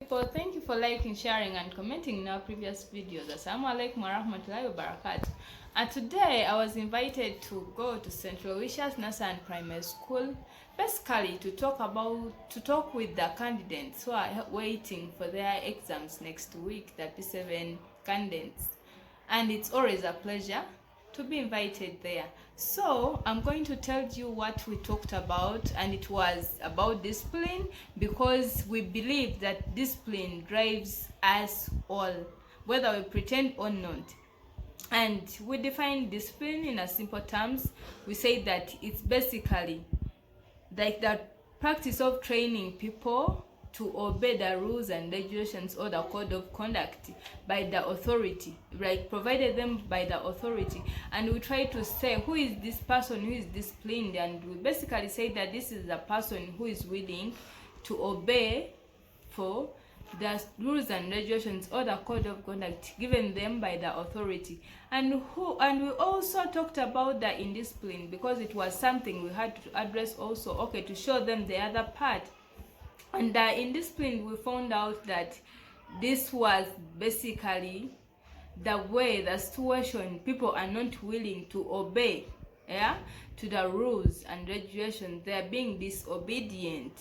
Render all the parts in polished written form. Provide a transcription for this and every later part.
People, thank you for liking, sharing, and commenting in our previous videos. Assalamu alaikum warahmatullahi wabarakatuh. And today I was invited to go to St.Leoncious Nursery and Primary School, basically to talk with the candidates who are waiting for their exams next week, the P7 candidates. And it's always a pleasure to be invited there. So I'm going to tell you what we talked about, and it was about discipline, because we believe that discipline drives us all, whether we pretend or not. And we define discipline in a simple terms. We say that it's basically like the practice of training people to obey the rules and regulations or the code of conduct by the authority, like provided them by the authority. And we try to say who is this person who is disciplined, and we basically say that this is the person who is willing to obey for the rules and regulations or the code of conduct given them by the authority. And we also talked about the indiscipline, because it was something we had to address also, okay, to show them the other part. And in discipline, we found out that this was basically the way, the situation, people are not willing to obey, to the rules and regulations. They are being disobedient.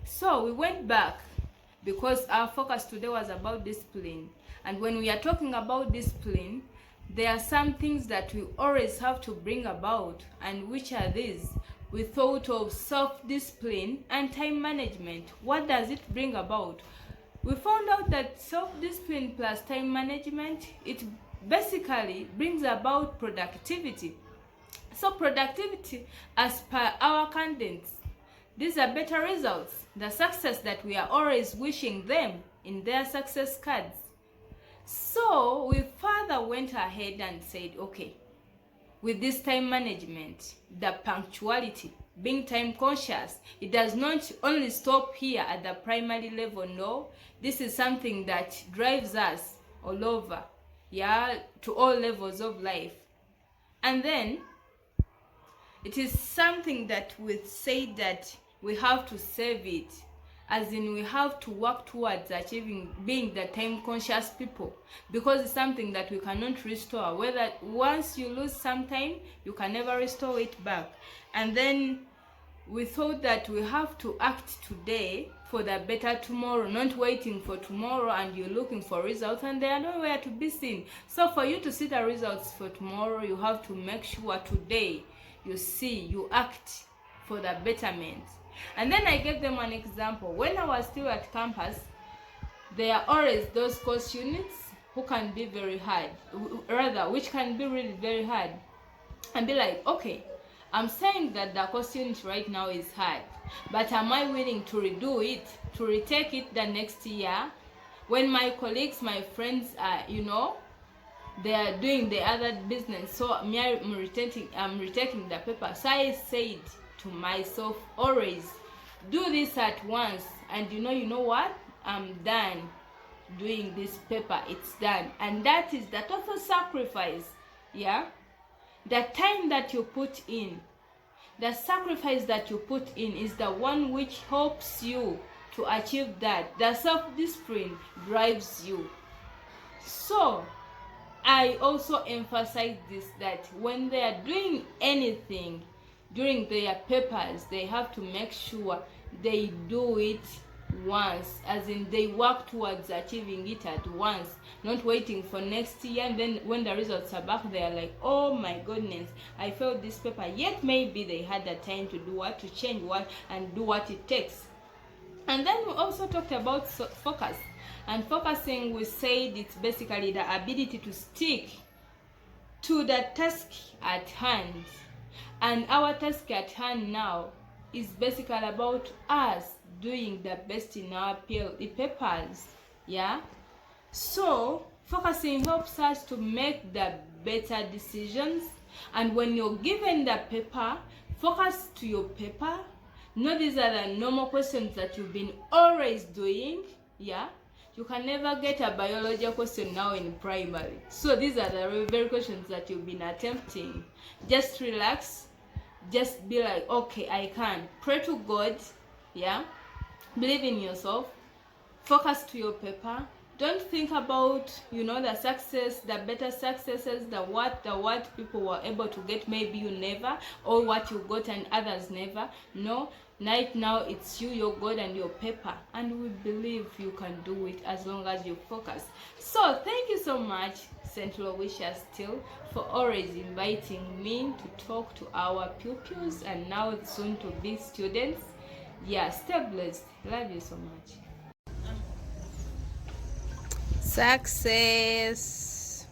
So we went back, because our focus today was about discipline. And when we are talking about discipline, there are some things that we always have to bring about. And which are these? We thought of self-discipline and time management. What does it bring about? We found out that self-discipline plus time management, it basically brings about productivity. So productivity, as per our candidates, these are better results, the success that we are always wishing them in their success cards. So we further went ahead and said, okay, with this time management, the punctuality, being time conscious, it does not only stop here at the primary level. No, this is something that drives us all over, to all levels of life. And then it is something that we say that we have to save it, as in we have to work towards achieving being the time conscious people, because it's something that we cannot restore. Whether once you lose some time, you can never restore it back. And then we thought that we have to act today for the better tomorrow, not waiting for tomorrow and you're looking for results and they are nowhere to be seen. So for you to see the results for tomorrow, you have to make sure today you act for the betterment. And then I gave them an example. When I was still at campus, there are always those course units who can be very hard, which can be really very hard. And be like, okay, I'm saying that the course unit right now is hard, but am I willing to redo it, to retake it the next year, when my colleagues, my friends are, they are doing the other business? So I'm retaking the paper. So I said to myself, always do this at once, and you know what, I'm done doing this paper, it's done. And that is the total sacrifice, the time that you put in, the sacrifice that you put in is the one which helps you to achieve that. The self-discipline drives you. So I also emphasize this, that when they are doing anything during their papers, they have to make sure they do it once, as in they work towards achieving it at once, not waiting for next year, and then when the results are back, they are like, oh my goodness, I failed this paper. Yet maybe they had the time to do what, to change what, and do what it takes. And then we also talked about focus. And focusing, we said it's basically the ability to stick to the task at hand. And our task at hand now is basically about us doing the best in our papers. So focusing helps us to make the better decisions. And when you're given the paper, focus to your paper. No, these are the normal questions that you've been always doing. You can never get a biology question now in primary. So these are the very questions that you've been attempting. Just relax. Just be like, okay, I can. Pray to God. Believe in yourself. Focus to your paper. Don't think about, the success, the better successes, the what people were able to get, maybe you never, or what you got and others never. No, right now it's you, your God, and your paper, and we believe you can do it as long as you focus. So thank you so much, St. Leoncious still, for always inviting me to talk to our pupils and now soon to be students. Yeah, stay blessed. Love you so much. Success.